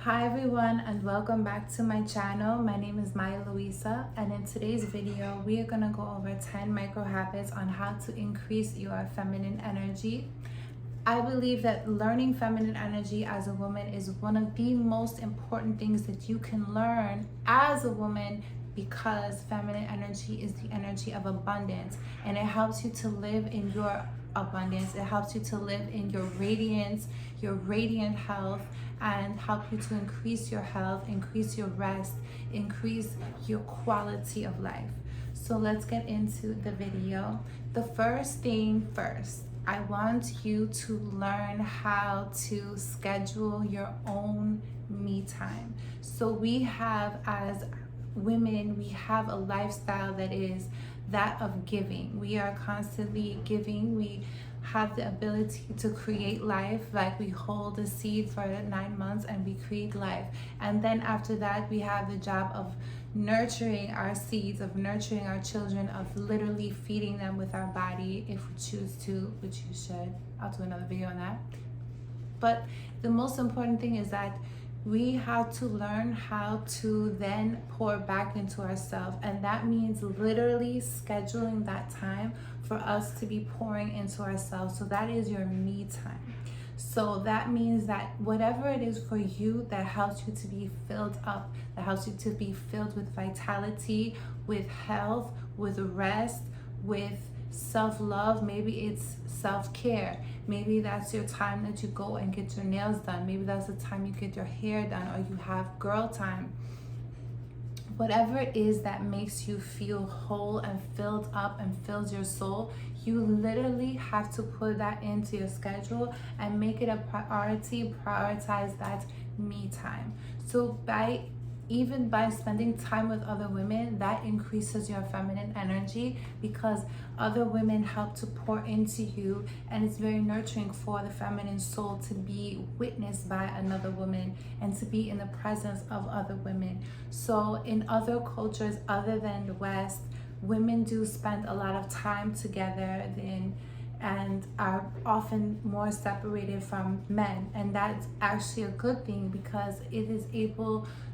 Hi everyone, and welcome back to my channel. My name is Maya Luisa, and in today's video we are going to go over 10 micro habits on how to increase your feminine energy. I believe that learning feminine energy as a woman is one of the most important things that you can learn as a woman, because feminine energy is the energy of abundance, and it helps you to live in your abundance. It helps you to live in your radiance, your radiant health, and help you to increase your health, increase your rest, increase your quality of life. So let's get into the video. The first thing first, I want you to learn how to schedule your own me time. So we have, as women, we have a lifestyle that is that of giving. We are constantly giving. We have the ability to create life. Like, we hold a seed for 9 months and we create life, and then after that we have the job of nurturing our seeds, of nurturing our children, of literally feeding them with our body if we choose to, which you should. I'll do another video on that. But the most important thing is that we have to learn how to then pour back into ourselves, and that means literally scheduling that time for us to be pouring into ourselves. So that is your me time. So that means that whatever it is for you that helps you to be filled up, that helps you to be filled with vitality, with health, with rest, with self-love. Maybe it's self-care. Maybe that's your time that you go and get your nails done. Maybe that's the time you get your hair done, or you have girl time. Whatever it is that makes you feel whole and filled up and fills your soul, you literally have to put that into your schedule and make it a priority. Prioritize that me time. So even by spending time with other women, that increases your feminine energy, because other women help to pour into you, and it's very nurturing for the feminine soul to be witnessed by another woman and to be in the presence of other women. So in other cultures other than the West, women do spend a lot of time together and are often more separated from men, and that's actually a good thing, because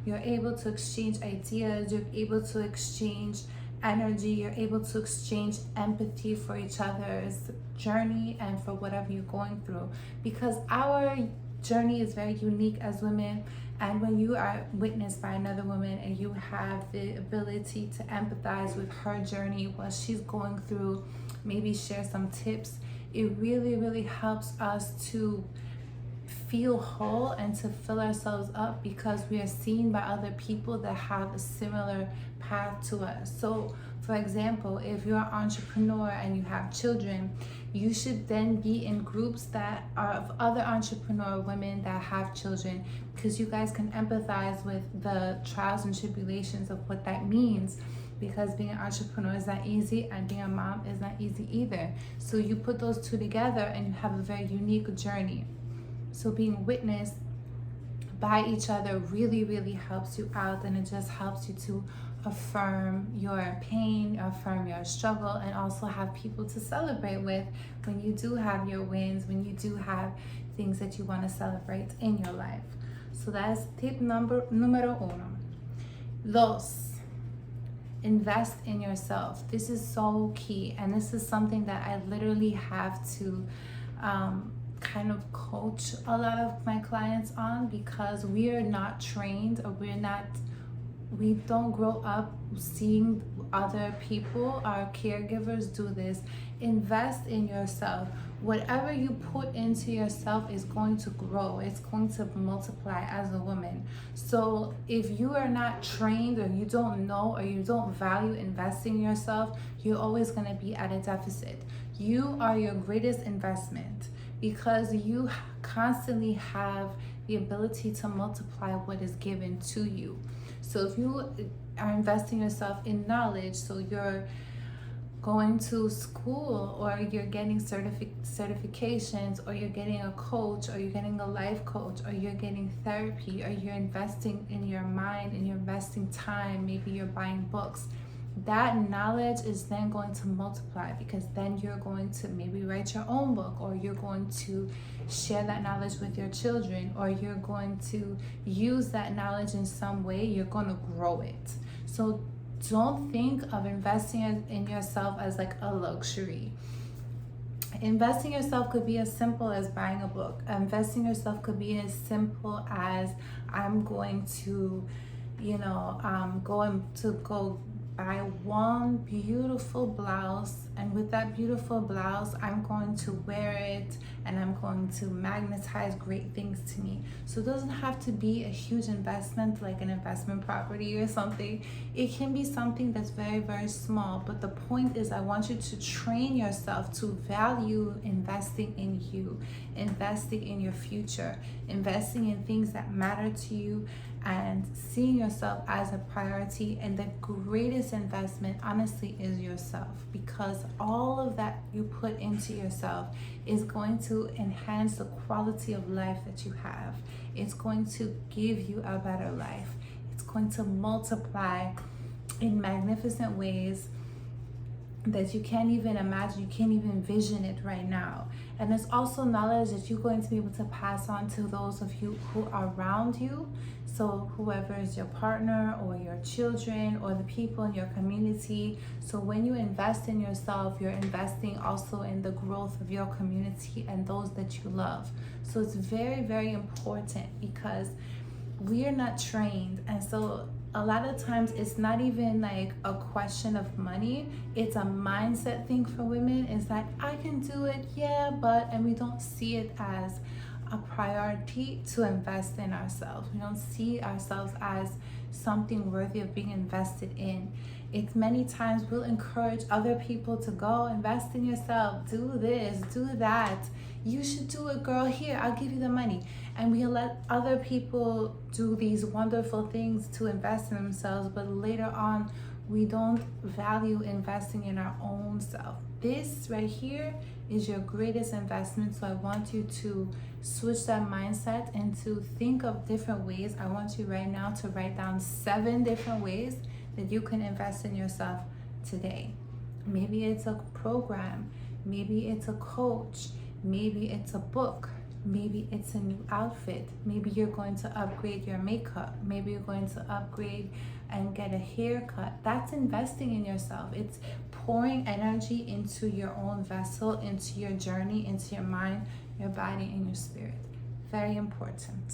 you're able to exchange ideas, you're able to exchange energy, you're able to exchange empathy for each other's journey and for whatever you're going through, because our journey is very unique as women. And when you are witnessed by another woman and you have the ability to empathize with her journey, what she's going through, maybe share some tips, it really helps us to feel whole and to fill ourselves up, because we are seen by other people that have a similar path to us. So for example, if you're an entrepreneur and you have children, you should then be in groups that are of other entrepreneur women that have children, because you guys can empathize with the trials and tribulations of what that means, because being an entrepreneur is not easy and being a mom is not easy either. So you put those two together and you have a very unique journey. So being witnessed by each other really helps you out, and it just helps you to affirm your pain, affirm your struggle, and also have people to celebrate with when you do have your wins, when you do have things that you want to celebrate in your life. So that's tip numero uno. Dos, invest in yourself. This is so key, and this is something that I literally have to kind of coach a lot of my clients on, because we are not trained, or we don't grow up seeing other people, our caregivers, do this. Invest in yourself. Whatever you put into yourself is going to grow, it's going to multiply as a woman. So if you are not trained, or you don't know, or you don't value investing in yourself, you're always going to be at a deficit. You are your greatest investment, because you constantly have the ability to multiply what is given to you. So if you are investing yourself in knowledge, so you're going to school, or you're getting certifications, or you're getting a coach, or you're getting a life coach, or you're getting therapy, or you're investing in your mind and you're investing time, maybe you're buying books, that knowledge is then going to multiply, because then you're going to maybe write your own book, or you're going to share that knowledge with your children, or you're going to use that knowledge in some way. You're going to grow it. So don't think of investing in yourself as like a luxury. Investing yourself could be as simple as buying a book. Investing yourself could be as simple as, I'm going to, go buy one beautiful blouse, and with that beautiful blouse, I'm going to wear it, and I'm going to magnetize great things to me. So it doesn't have to be a huge investment like an investment property or something. It can be something that's very, very small. But the point is, I want you to train yourself to value investing in you, investing in your future, investing in things that matter to you, and seeing yourself as a priority. And the greatest investment, honestly, is yourself, because all of that you put into yourself is going to enhance the quality of life that you have. It's going to give you a better life. It's going to multiply in magnificent ways that you can't even imagine, you can't even envision it right now. And it's also knowledge that you're going to be able to pass on to those of you who are around you. So whoever is your partner, or your children, or the people in your community. So when you invest in yourself, you're investing also in the growth of your community and those that you love. So it's very, very important, because we are not trained. And so a lot of times it's not even like a question of money. It's a mindset thing for women. Is that I can do it, yeah, but, and we don't see it as a priority to invest in ourselves. We don't see ourselves as something worthy of being invested in. It's many times we'll encourage other people to go invest in yourself, do this, do that. You should do it, girl. Here, I'll give you the money. And we let other people do these wonderful things to invest in themselves, but later on, we don't value investing in our own self. This right here is your greatest investment. So I want you to switch that mindset and to think of different ways. I want you right now to write down 7 different ways that you can invest in yourself today. Maybe it's a program, maybe it's a coach, maybe it's a book, maybe it's a new outfit, maybe you're going to upgrade your makeup, maybe you're going to upgrade and get a haircut. That's investing in yourself. It's pouring energy into your own vessel, into your journey, into your mind, your body, and your spirit. Very important.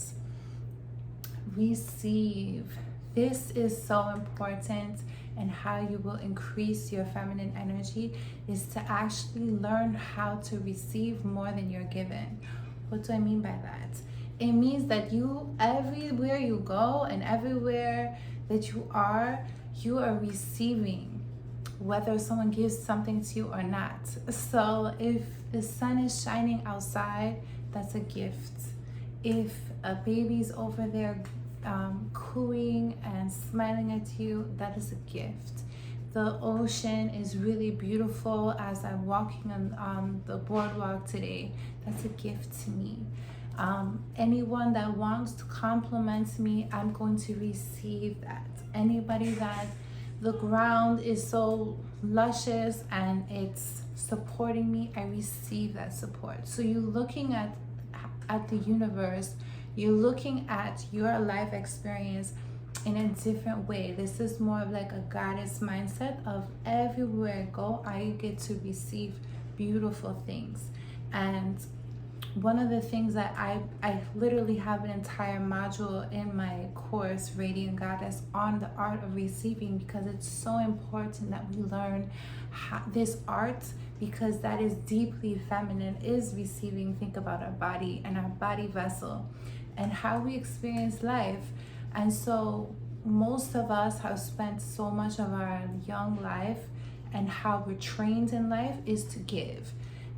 Receive. This is so important. And how you will increase your feminine energy is to actually learn how to receive more than you're given. What do I mean by that? It means that you, everywhere you go and everywhere that you are receiving, whether someone gives something to you or not. So if the sun is shining outside, that's a gift. If a baby's over there cooing and smiling at you, that is a gift. The ocean is really beautiful as I'm walking on the boardwalk today. That's a gift to me. Anyone that wants to compliment me, I'm going to receive that. Anybody that the ground is so luscious and it's supporting me, I receive that support. So you're looking at the universe, you're looking at your life experience in a different way. This is more of like a goddess mindset of everywhere I go, I get to receive beautiful things. And one of the things that I literally have an entire module in my course, Radiant Goddess, on the art of receiving, because it's so important that we learn this art, because that is deeply feminine, is receiving. Think about our body and our body vessel and how we experience life. And so most of us have spent so much of our young life, and how we're trained in life is to give.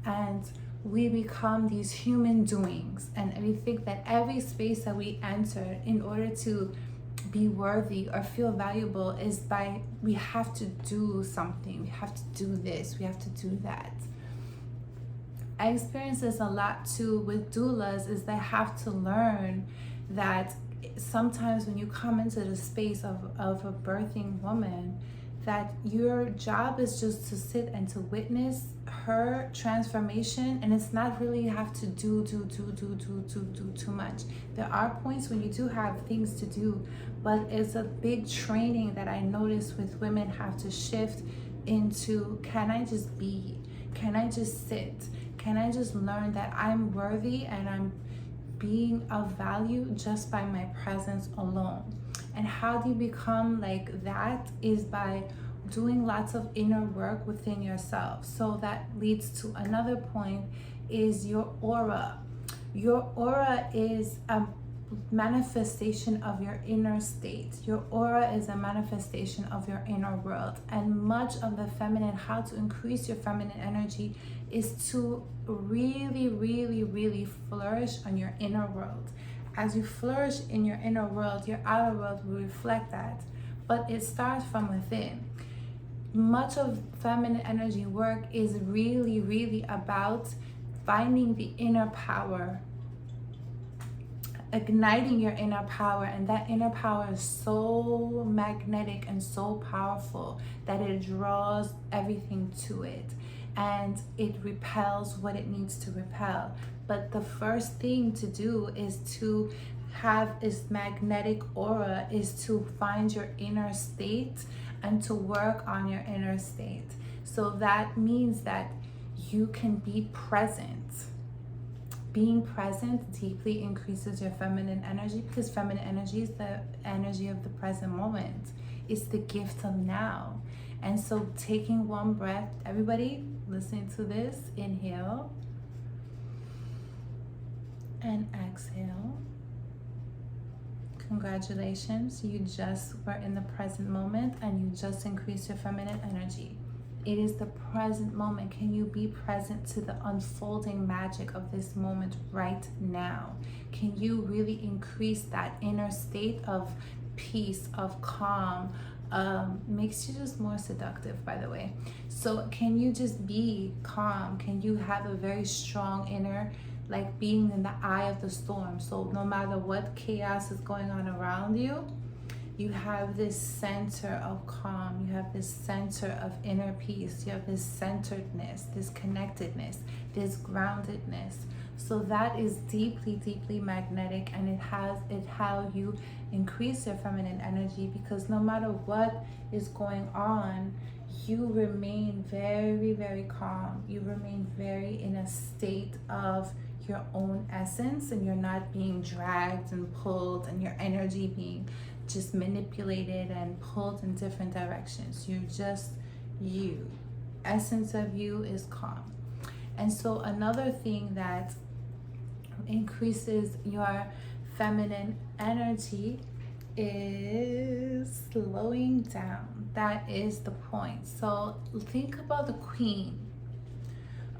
And we become these human doings, and we think that every space that we enter, in order to be worthy or feel valuable, is by, we have to do something, we have to do this, we have to do that. I experience this a lot too with doulas, is they have to learn that sometimes when you come into the space of a birthing woman, that your job is just to sit and to witness her transformation, and it's not really have to do too much. There are points when you do have things to do, but it's a big training that I notice with women have to shift into, can I just be? Can I just sit? Can I just learn that I'm worthy and I'm being of value just by my presence alone? And how do you become like that is by doing lots of inner work within yourself. So that leads to another point, is your aura. Your aura is a manifestation of your inner state. Your aura is a manifestation of your inner world. And much of the feminine, how to increase your feminine energy, is to really flourish on your inner world. As you flourish in your inner world, your outer world will reflect that. But it starts from within. Much of feminine energy work is really about finding the inner power, igniting your inner power. And that inner power is so magnetic and so powerful that it draws everything to it, and it repels what it needs to repel. But the first thing to do is to have this magnetic aura, is to find your inner state and to work on your inner state. So that means that you can be present. Being present deeply increases your feminine energy, because feminine energy is the energy of the present moment. It's the gift of now. And so taking one breath, everybody listening to this, inhale and exhale. Congratulations, you just were in the present moment and you just increased your feminine energy. It is the present moment. Can you be present to the unfolding magic of this moment right now? Can you really increase that inner state of peace, of calm? Makes you just more seductive, by the way. So can you just be calm? Can you have a very strong inner, like being in the eye of the storm? So no matter what chaos is going on around you, you have this center of calm, you have this center of inner peace, you have this centeredness, this connectedness, this groundedness. So that is deeply magnetic, and it how you increase your feminine energy, because no matter what is going on, you remain very calm. You remain very in a state of your own essence, and you're not being dragged and pulled, and your energy being just manipulated and pulled in different directions. You're just you. Essence of you is calm. And so another thing that increases your feminine energy is slowing down. That is the point. So think about the queen.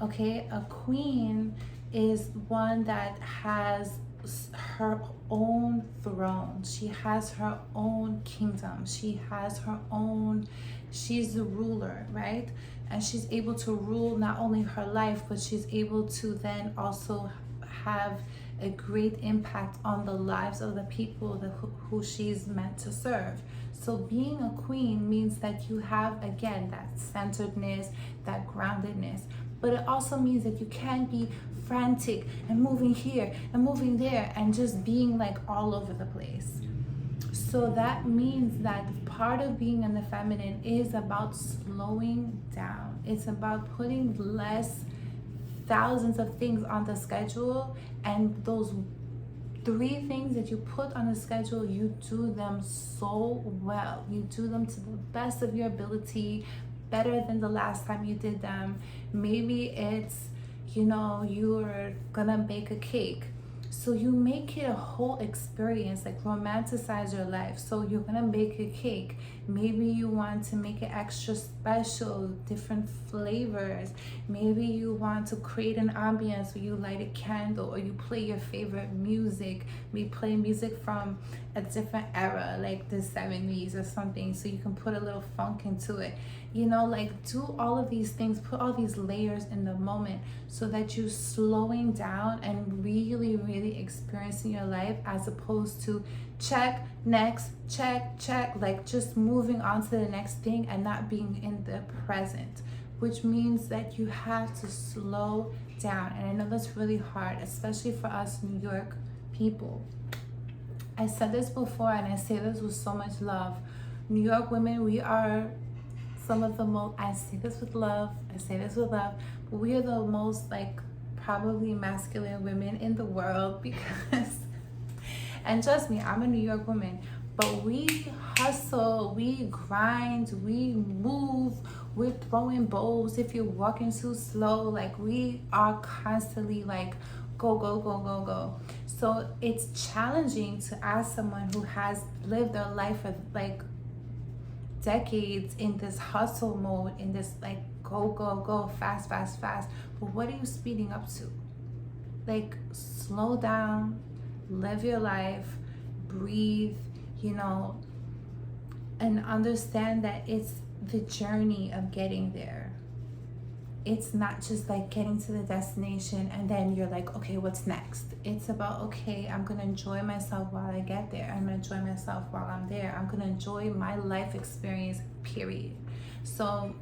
Okay, a queen is one that has her own throne. She has her own kingdom. She has her own, she's the ruler, right? And she's able to rule not only her life, but she's able to then also have a great impact on the lives of the people who she's meant to serve. So being a queen means that you have, again, that centeredness, that groundedness. But it also means that you can't be frantic and moving here and moving there and just being like all over the place. So that means that part of being in the feminine is about slowing down. It's about putting less thousands of things on the schedule, and those 3 things that you put on the schedule, you do them so well. You do them to the best of your ability, better than the last time you did them. Maybe it's, you're gonna bake a cake. So you make it a whole experience, like romanticize your life. So you're gonna bake a cake. Maybe you want to make it extra special, different flavors. Maybe you want to create an ambience where you light a candle or you play your favorite music. We play music from a different era, like the 70s or something, so you can put a little funk into it. Like do all of these things, put all these layers in the moment so that you're slowing down and really really experience in your life, as opposed to check, next, check, like just moving on to the next thing and not being in the present, which means that you have to slow down. And I know that's really hard, especially for us New York people. I said this before and I say this with so much love. New York women, we are some of the most, I say this with love, but we are the most like probably masculine women in the world, because, and trust me, I'm a New York woman, but we hustle, we grind, we move, we're throwing bows if you're walking too slow. Like, we are constantly like go, go, go, go, go. So it's challenging to ask someone who has lived their life for like decades in this hustle mode, in this like go, go, go, fast, fast, fast. But what are you speeding up to? Like, slow down, live your life, breathe, you know, and understand that it's the journey of getting there. It's not just like getting to the destination and then you're like, okay, what's next? It's about, okay, I'm gonna enjoy myself while I get there. I'm gonna enjoy myself while I'm there. I'm gonna enjoy my life experience, period. So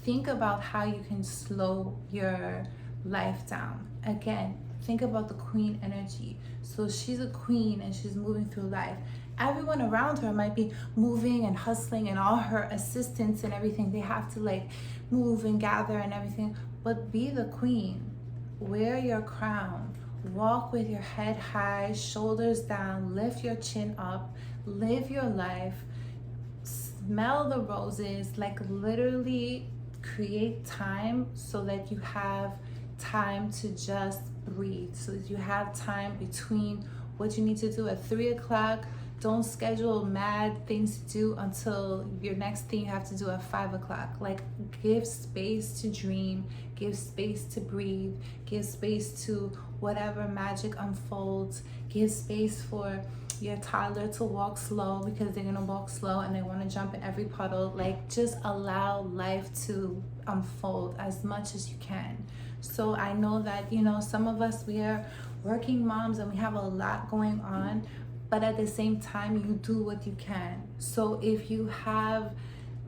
think about how you can slow your life down. Again, think about the queen energy. So she's a queen and she's moving through life. Everyone around her might be moving and hustling, and all her assistants and everything, they have to like move and gather and everything. But be the queen. Wear your crown. Walk with your head high, shoulders down, lift your chin up, live your life, smell the roses, like literally create time so that you have time to just breathe, so that you have time between what you need to do at 3 o'clock. Don't schedule mad things to do until your next thing you have to do at 5 o'clock. Like, give space to dream, give space to breathe, give space to whatever magic unfolds, give space for your toddler to walk slow, because they're gonna walk slow and they want to jump in every puddle. Like, just allow life to unfold as much as you can. So I know that, you know, some of us, we are working moms and we have a lot going on, but at the same time, you do what you can. So if you have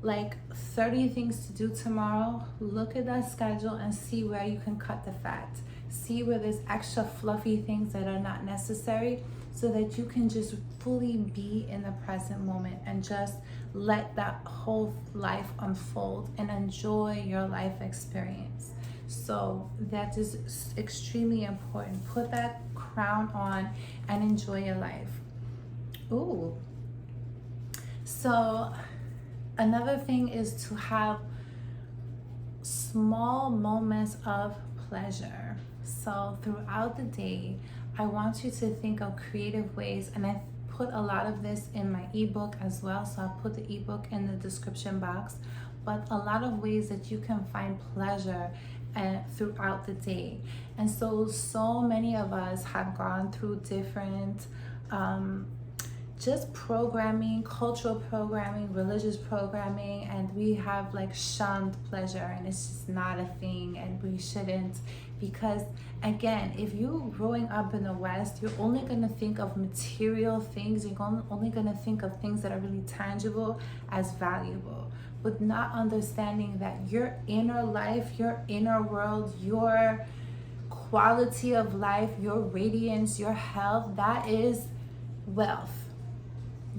like 30 things to do tomorrow, look at that schedule and see where you can cut the fat. See where there's extra fluffy things that are not necessary, so that you can just fully be in the present moment and just let that whole life unfold and enjoy your life experience. So that is extremely important. Put that crown on and enjoy your life. Ooh. So another thing is to have small moments of pleasure. So throughout the day, I want you to think of creative ways, and I put a lot of this in my ebook as well, so I'll put the ebook in the description box. But a lot of ways that you can find pleasure throughout the day. And so many of us have gone through different just programming, cultural programming, religious programming, and we have like shunned pleasure, and it's just not a thing, and we shouldn't. Because again, if you're growing up in the West, you're only going to think of material things, you're only going to think of things that are really tangible as valuable, but not understanding that your inner life, your inner world, your quality of life, your radiance, your health, that is wealth.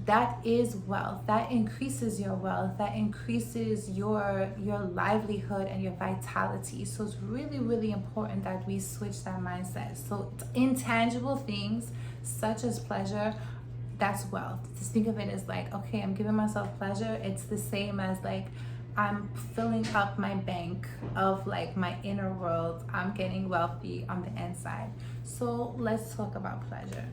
That is wealth. That increases your wealth. That increases your livelihood and your vitality. So it's really, really important that we switch that mindset. So intangible things such as pleasure, that's wealth. Just think of it as like, okay, I'm giving myself pleasure. It's the same as like I'm filling up my bank of like my inner world. I'm getting wealthy on the inside. So let's talk about pleasure.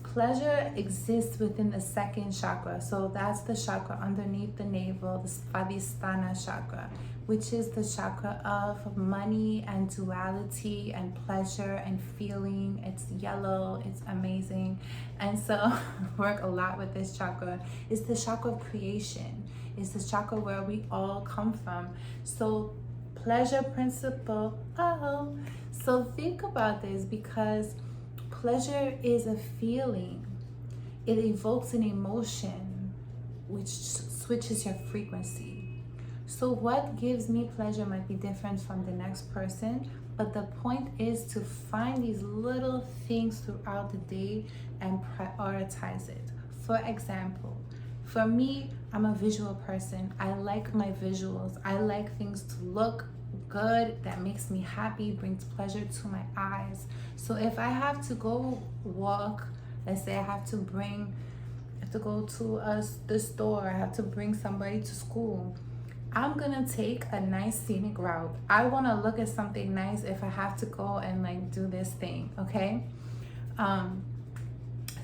Pleasure exists within the second chakra. So that's the chakra underneath the navel, the Svadhisthana chakra, which is the chakra of money and duality and pleasure and feeling. It's yellow, it's amazing. And so work a lot with this chakra. It's the chakra of creation. It's the chakra where we all come from. So pleasure principle, so think about this, because Pleasure is a feeling. It evokes an emotion which switches your frequency. So what gives me pleasure might be different from the next person, but the point is to find these little things throughout the day and prioritize it. For example, for me, I'm a visual person. I like my visuals. I like things to look good, that makes me happy, brings pleasure to my eyes. So if I have to go walk, let's say I have to go to the store, I have to bring somebody to school, I'm gonna take a nice scenic route. I want to look at something nice if I have to go and like do this thing, okay?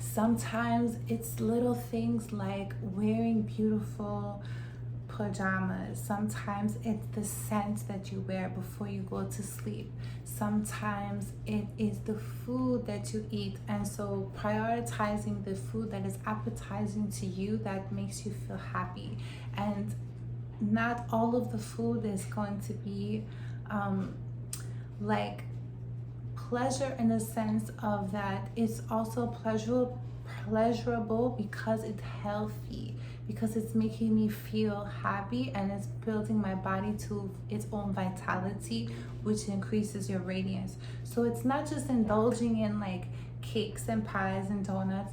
Sometimes it's little things like wearing beautiful pajamas. Sometimes it's the scent that you wear before you go to sleep. Sometimes it is the food that you eat. And so prioritizing the food that is appetizing to you, that makes you feel happy. And not all of the food is going to be like pleasure in the sense of that it's also pleasurable because it's healthy, because it's making me feel happy and it's building my body to its own vitality, which increases your radiance. So it's not just indulging in like cakes and pies and donuts,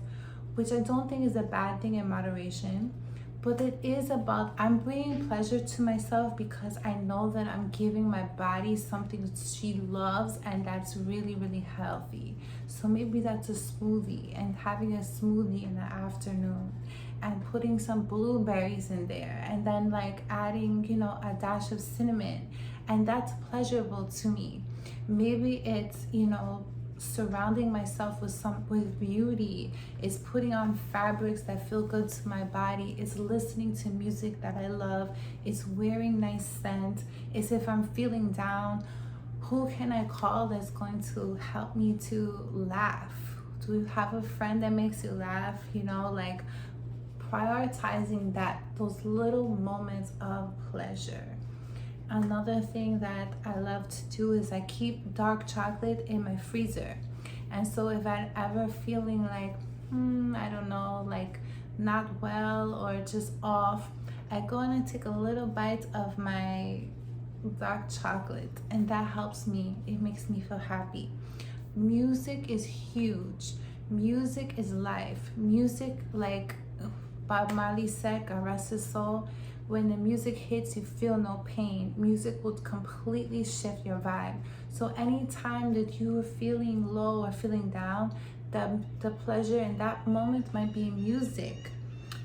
which I don't think is a bad thing in moderation. But it is about, I'm bringing pleasure to myself because I know that I'm giving my body something she loves and that's really, really healthy. So maybe that's a smoothie, and having a smoothie in the afternoon and putting some blueberries in there and then like adding, a dash of cinnamon, and that's pleasurable to me. Maybe it's, surrounding myself with beauty, is putting on fabrics that feel good to my body, is listening to music that I love, is wearing nice scent, is if I'm feeling down, who can I call that's going to help me to laugh? Do you have a friend that makes you laugh? Like prioritizing those little moments of pleasure. Another thing that I love to do is I keep dark chocolate in my freezer. And so if I'm ever feeling like, I don't know, like not well or just off, I go and I take a little bite of my dark chocolate, and that helps me. It makes me feel happy. Music is huge. Music is life. Music, like Bob Marley said, God rest his soul, when the music hits, you feel no pain. Music will completely shift your vibe. So anytime that you are feeling low or feeling down, the pleasure in that moment might be music.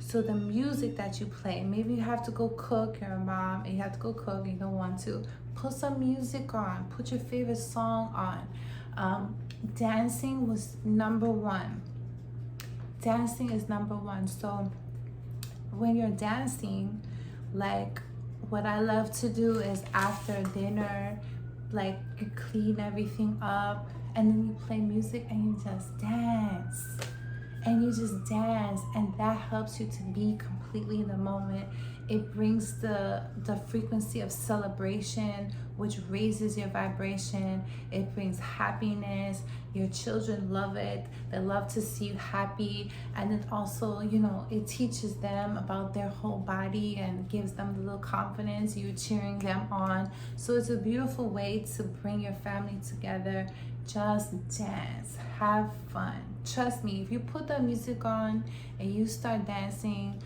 So the music that you play, maybe you have to go cook, you're a mom, and you have to go cook, you don't want to, put some music on, put your favorite song on. Dancing was number one. Dancing is number one. So when you're dancing, like what I love to do is after dinner, like you clean everything up and then you play music and you just dance. And you just dance, and that helps you to be completely in the moment. It brings the frequency of celebration, which raises your vibration. It brings happiness. Your children love it. They love to see you happy. And it also, it teaches them about their whole body and gives them the little confidence. You're cheering them on. So it's a beautiful way to bring your family together. Just dance, have fun. Trust me, if you put the music on and you start dancing,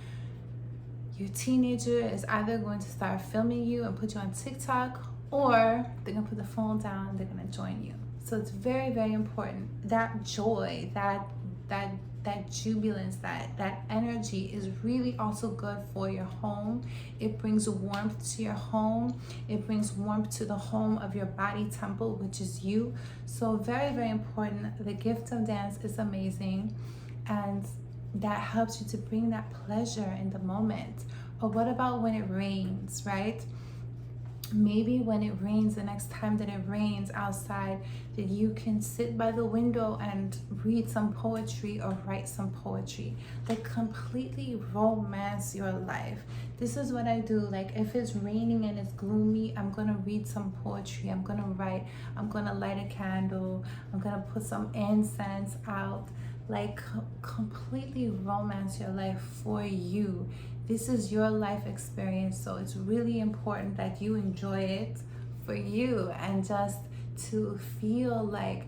your teenager is either going to start filming you and put you on TikTok, or they're gonna put the phone down and they're gonna join you. So it's very, very important. That joy, that jubilance, that energy is really also good for your home. It brings warmth to your home. It brings warmth to the home of your body temple, which is you. So very, very important. The gift of dance is amazing, and that helps you to bring that pleasure in the moment. Or what about when it rains, right? maybe when it rains, the next time that it rains outside, that you can sit by the window and read some poetry or write some poetry. Like, completely romance your life. This is what I do. Like, if it's raining and it's gloomy, I'm gonna read some poetry, I'm gonna write, I'm gonna light a candle, I'm gonna put some incense out. Like, completely romance your life for you. This is your life experience, so it's really important that you enjoy it for you, and just to feel like,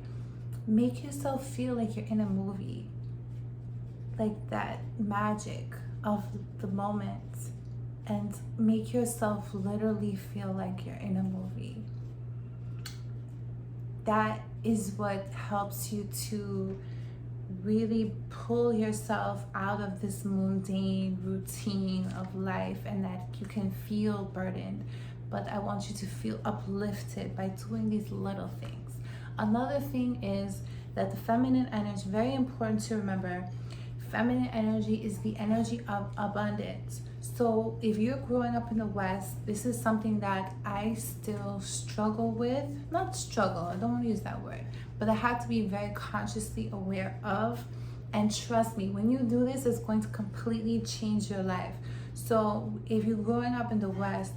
make yourself feel like you're in a movie, like that magic of the moment, and make yourself literally feel like you're in a movie. That is what helps you to really pull yourself out of this mundane routine of life, and that you can feel burdened. But I want you to feel uplifted by doing these little things. Another thing is that the feminine energy, very important to remember, feminine energy is the energy of abundance. So if you're growing up in the West, this is something that I still struggle with. Not struggle, I don't want to use that word, but I have to be very consciously aware of. And trust me, when you do this, it's going to completely change your life. So if you're growing up in the West,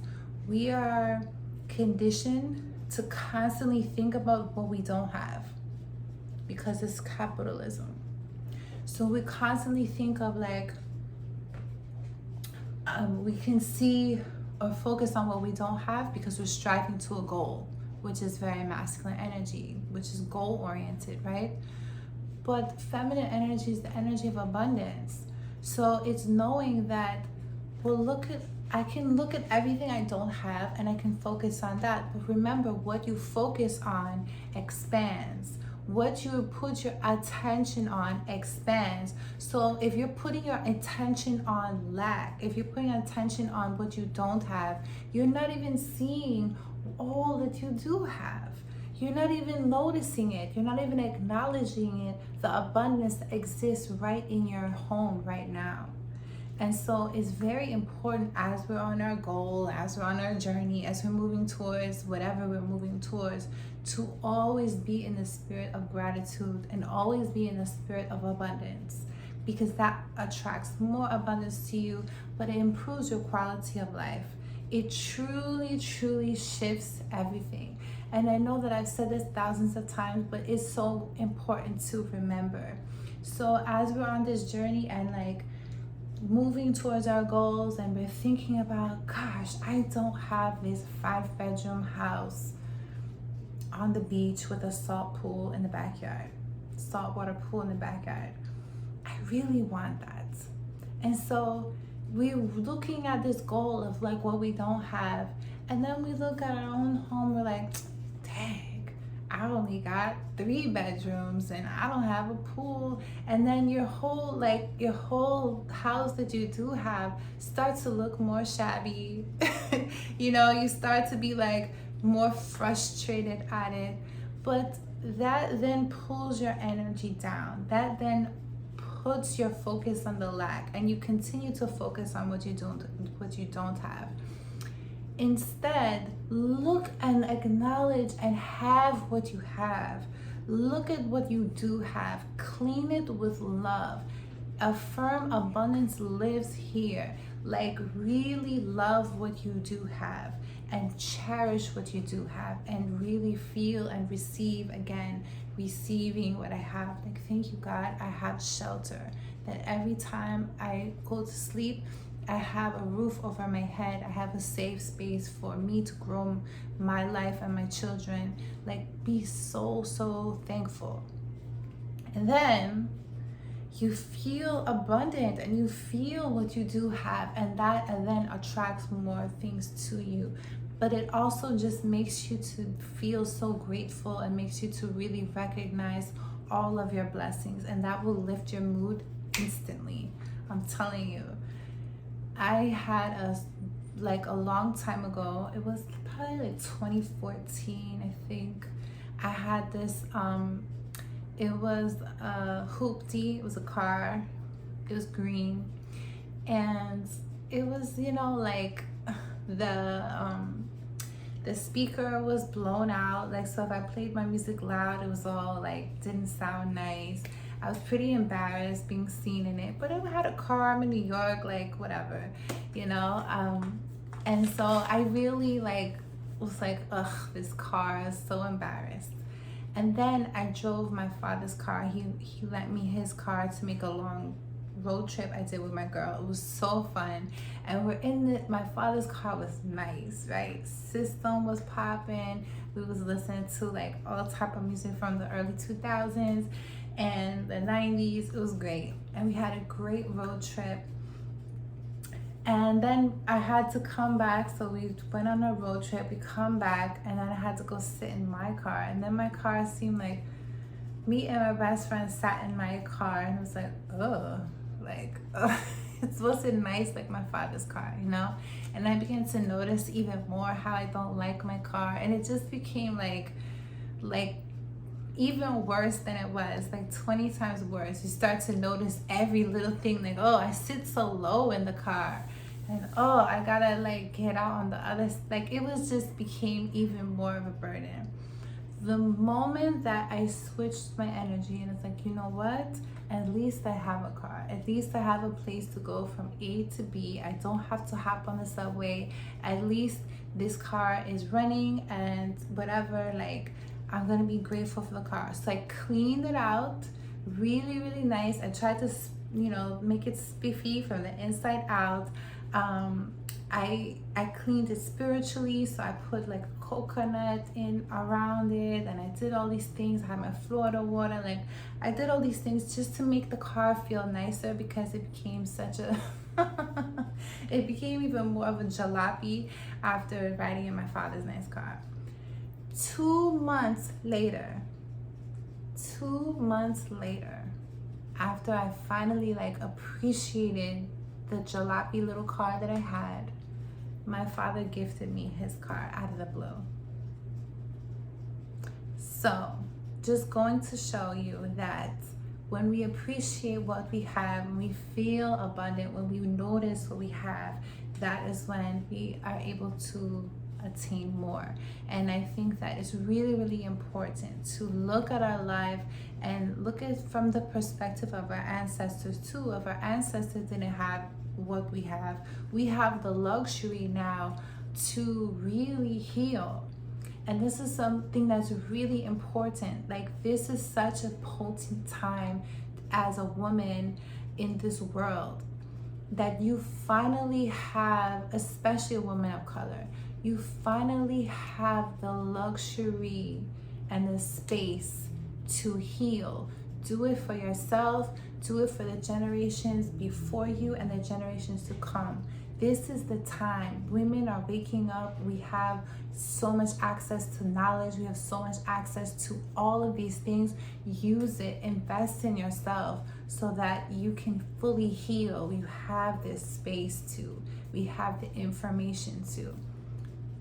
we are conditioned to constantly think about what we don't have, because it's capitalism. So we constantly think of like, we can see or focus on what we don't have because we're striving to a goal, which is very masculine energy, which is goal oriented, right? But feminine energy is the energy of abundance. So it's knowing that, well, I can look at everything I don't have and I can focus on that. But remember, what you focus on expands. What you put your attention on expands. So if you're putting your attention on lack, if you're putting attention on what you don't have, you're not even seeing all that you do have. You're not even noticing it. You're not even acknowledging it, the abundance that exists right in your home right now. And so it's very important, as we're on our goal, as we're on our journey, as we're moving towards whatever we're moving towards, to always be in the spirit of gratitude and always be in the spirit of abundance, because that attracts more abundance to you, but it improves your quality of life. It truly, truly shifts everything. And I know that I've said this thousands of times, but it's so important to remember. So as we're on this journey and like moving towards our goals, and we're thinking about, gosh, I don't have this 5-bedroom house on the beach with a salt pool in the backyard, saltwater pool in the backyard. I really want that. And so we're looking at this goal of like what we don't have, and then we look at our own home, we're like, dang, I only got 3 bedrooms and I don't have a pool. And then your whole house that you do have starts to look more shabby. You start to be like more frustrated at it. But that then pulls your energy down. That then puts your focus on the lack, and you continue to focus on what you don't have. Instead, look and acknowledge and have what you have. Look at what you do have. Clean it with love. Affirm abundance lives here. Like, really love what you do have and cherish what you do have, and really feel and receive again, receiving what I have. Like, thank you, God, I have shelter. That every time I go to sleep, I have a roof over my head. I have a safe space for me to grow my life and my children. Like, be so, so thankful. And then you feel abundant and you feel what you do have, and that then attracts more things to you. But it also just makes you to feel so grateful and makes you to really recognize all of your blessings, and that will lift your mood instantly. I'm telling you. I had a long time ago, it was probably like 2014, I think. I had this, it was a hoopty, it was a car, it was green, and it was, like the The speaker was blown out. Like, so if I played my music loud, it was all like, didn't sound nice. I was pretty embarrassed being seen in it, but I had a car. I'm in New York, like whatever, you know? And so I really like was like, ugh, this car is so embarrassed. And then I drove my father's car. He lent me his car to make a long road trip I did with my girl. It was so fun. And we're in my father's car was nice, right? System was popping. We was listening to like all type of music from the early 2000s and the 90s. It was great. And we had a great road trip. And then I had to come back, so we went on a road trip, we come back, and then I had to go sit in my car. And then my car seemed like, me and my best friend sat in my car, and it was like, oh, like, it wasn't nice like my father's car, you know? And I began to notice even more how I don't like my car, and it just became like even worse than it was, like 20 times worse. You start to notice every little thing, like, oh, I sit so low in the car, and oh, I gotta like get out on the other, like it was just became even more of a burden. The moment that I switched my energy and it's like, you know what, at least I have a car, at least I have a place to go from A to B. I don't have to hop on the subway. At least this car is running and whatever, like I'm gonna be grateful for the car. So I cleaned it out really, really nice. I tried to, you know, make it spiffy from the inside out. I cleaned it spiritually, so I put like a coconut in around it, and I did all these things. I had my Florida water, like I did all these things just to make the car feel nicer, because it became such a it became even more of a jalopy after riding in my father's nice car. 2 months later, after I finally like appreciated the jalopy little car that I had, my father gifted me his car out of the blue. So just going to show you that when we appreciate what we have, when we feel abundant, when we notice what we have, that is when we are able to attain more. And I think that it's really, really important to look at our life and look at it from the perspective of our ancestors too. If our ancestors didn't have what we have the luxury now to really heal. And this is something that's really important. Like, this is such a potent time as a woman in this world, that you finally have, especially a woman of color, you finally have the luxury and the space to heal. Do it for yourself, do it for the generations before you and the generations to come. This is the time. Women are waking up. We have so much access to knowledge. We have so much access to all of these things. Use it, invest in yourself so that you can fully heal. You have this space to, we have the information to.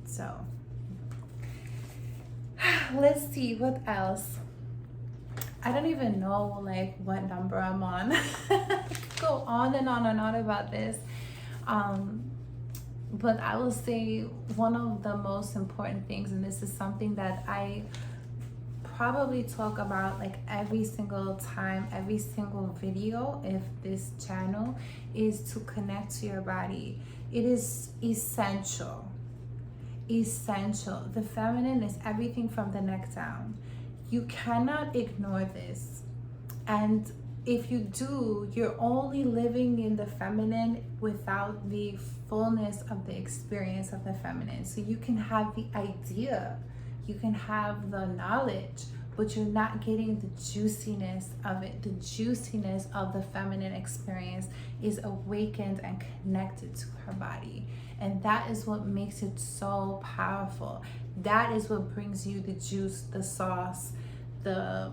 So let's see what else. I don't even know like what number I'm on. I could go on and on and on about this. But I will say one of the most important things, and this is something that I probably talk about like every single time, every single video of this channel, is to connect to your body. It is essential. The feminine is everything from the neck down. You cannot ignore this. And if you do, you're only living in the feminine without the fullness of the experience of the feminine. So you can have the idea, you can have the knowledge, but you're not getting the juiciness of it. The juiciness of the feminine experience is awakened and connected to her body. And that is what makes it so powerful. That is what brings you the juice, the sauce, the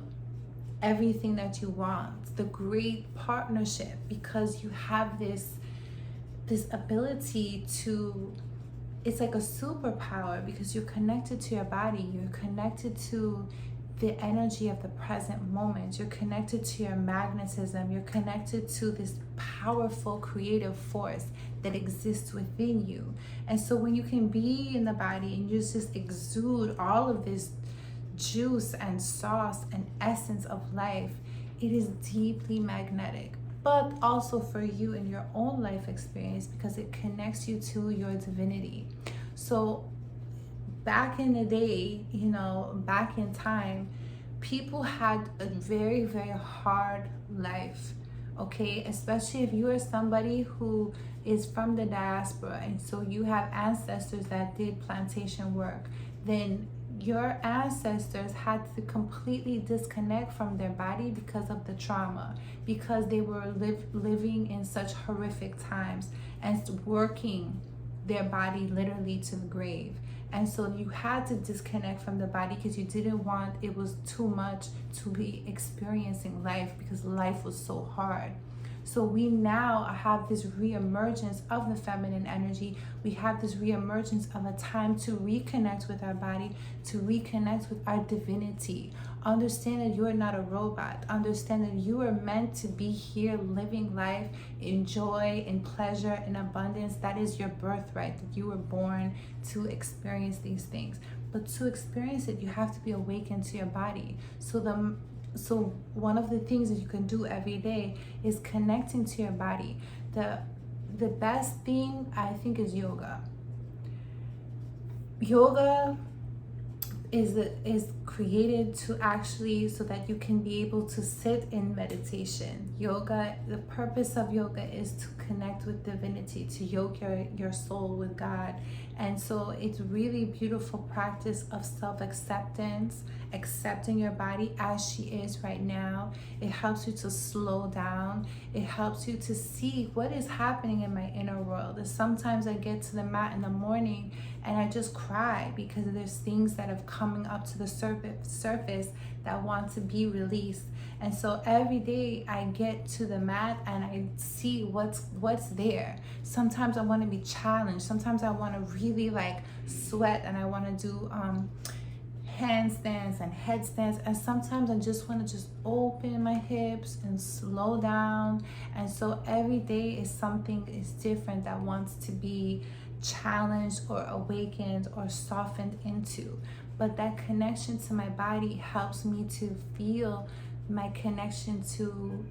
everything that you want, the great partnership, because you have this ability to, it's like a superpower, because you're connected to your body, you're connected to the energy of the present moment, you're connected to your magnetism, you're connected to this powerful creative force that exists within you. And so when you can be in the body and you just exude all of this juice and sauce and essence of life, it is deeply magnetic, but also for you in your own life experience, because it connects you to your divinity. So back in the day, back in time, people had a very, very hard life, okay? Especially if you are somebody who is from the diaspora, and so you have ancestors that did plantation work, then your ancestors had to completely disconnect from their body because of the trauma, because they were living in such horrific times and working their body literally to the grave. And so you had to disconnect from the body because you didn't want, it was too much to be experiencing life because life was so hard. So we now have this reemergence of the feminine energy. We have this reemergence of a time to reconnect with our body, to reconnect with our divinity. Understand that you are not a robot. Understand that you are meant to be here living life in joy, in pleasure, in abundance. That is your birthright, that you were born to experience these things. But to experience it, you have to be awakened to your body. So one of the things that you can do every day is connecting to your body. The best thing, I think, is yoga. Yoga is created to actually so that you can be able to sit in meditation. Yoga, the purpose of yoga is to connect with divinity, to yoke your soul with God. And so it's really beautiful practice of self-acceptance, accepting your body as she is right now. It helps you to slow down. It helps you to see what is happening in my inner world. And sometimes I get to the mat in the morning and I just cry because there's things that have coming up to the surface that want to be released. And so every day I get to the mat and I see what's there. Sometimes I want to be challenged. Sometimes I want to really sweat and I want to do handstands and headstands, and sometimes I just want to just open my hips and slow down. And so every day is something is different that wants to be challenged or awakened or softened into. But that connection to my body helps me to feel my connection to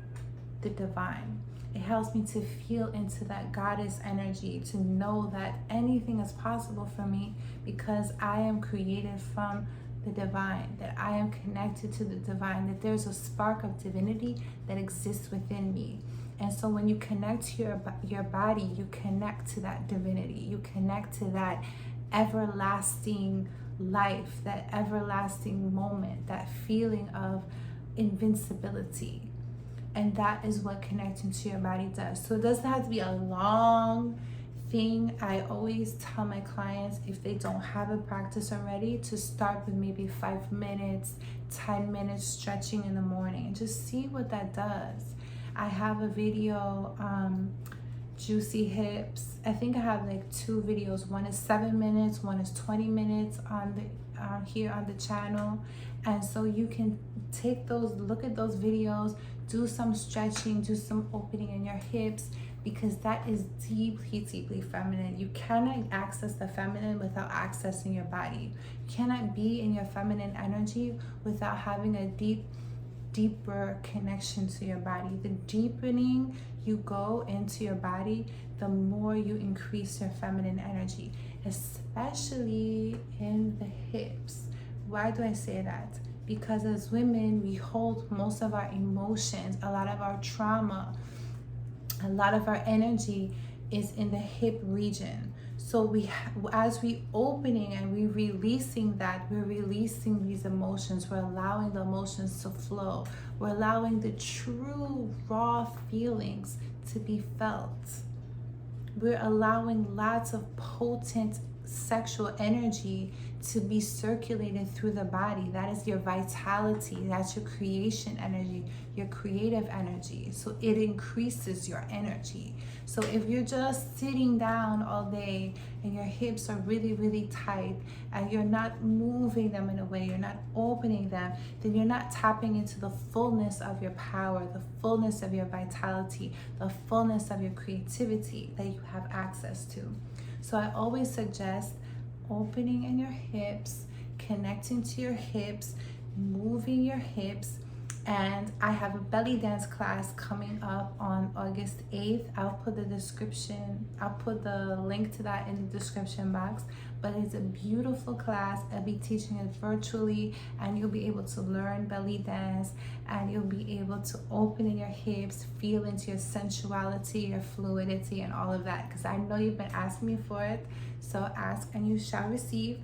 the divine. It helps me to feel into that goddess energy, to know that anything is possible for me because I am created from the divine, that I am connected to the divine, that there's a spark of divinity that exists within me. And so when you connect to your body, you connect to that divinity, you connect to that everlasting life, that everlasting moment, that feeling of invincibility. And that is what connecting to your body does. So it doesn't have to be a long thing. I always tell my clients, if they don't have a practice already, to start with maybe 5 minutes, 10 minutes stretching in the morning and just see what that does. I have a video, Juicy Hips. I think I have 2 videos. One is 7 minutes, one is 20 minutes on the here on the channel. And so you can take those, look at those videos, do some stretching, do some opening in your hips, because that is deeply, deeply feminine. You cannot access the feminine without accessing your body. You cannot be in your feminine energy without having a deeper connection to your body. The deepening you go into your body, the more you increase your feminine energy, especially in the hips. Why do I say that? Because as women, we hold most of our emotions, a lot of our trauma, a lot of our energy is in the hip region. So as we opening and we releasing that, we're releasing these emotions. We're allowing the emotions to flow. We're allowing the true raw feelings to be felt. We're allowing lots of potent sexual energy to be circulated through the body. That is your vitality. That's your creation energy, your creative energy. So it increases your energy. So if you're just sitting down all day and your hips are really, really tight and you're not moving them in a way, you're not opening them, then you're not tapping into the fullness of your power, the fullness of your vitality, the fullness of your creativity that you have access to. So I always suggest opening in your hips, connecting to your hips, moving your hips. And I have a belly dance class coming up on August 8th. I'll put the link to that in the description box. But it's a beautiful class. I'll be teaching it virtually, and you'll be able to learn belly dance, and you'll be able to open in your hips, feel into your sensuality, your fluidity, and all of that. Because I know you've been asking me for it. So ask and you shall receive.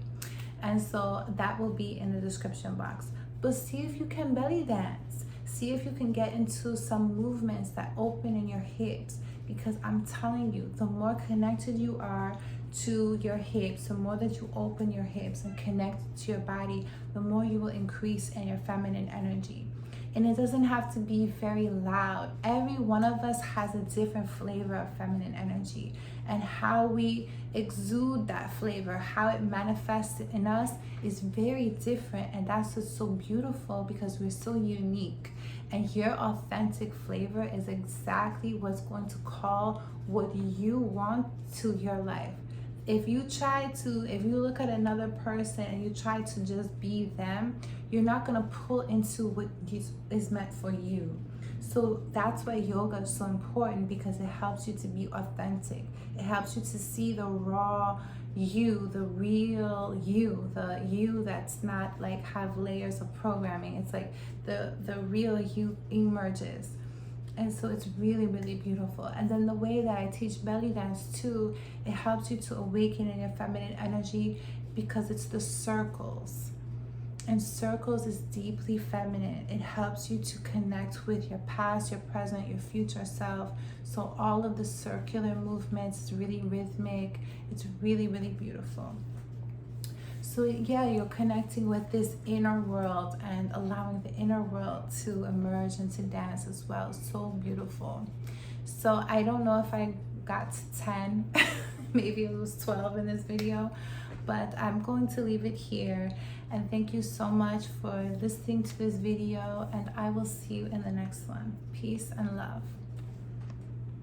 And so that will be in the description box. But see if you can belly dance. See if you can get into some movements that open in your hips. Because I'm telling you, the more connected you are to your hips, the more that you open your hips and connect to your body, the more you will increase in your feminine energy. And it doesn't have to be very loud. Every one of us has a different flavor of feminine energy, and how we exude that flavor, how it manifests in us is very different. And that's what's so beautiful, because we're so unique. And your authentic flavor is exactly what's going to call what you want to your life. If you look at another person and you try to just be them, you're not going to pull into what is meant for you. So that's why yoga is so important, because it helps you to be authentic. It helps you to see the raw you, the real you, the you that's not like have layers of programming. It's like the real you emerges. And so it's really, really beautiful. And then the way that I teach belly dance too, it helps you to awaken in your feminine energy, because it's the circles. And circles is deeply feminine. It helps you to connect with your past, your present, your future self. So all of the circular movements is really rhythmic. It's really, really beautiful. So yeah, you're connecting with this inner world and allowing the inner world to emerge and to dance as well. So beautiful. So I don't know if I got to 10, maybe it was 12 in this video, but I'm going to leave it here. And thank you so much for listening to this video, and I will see you in the next one. Peace and love.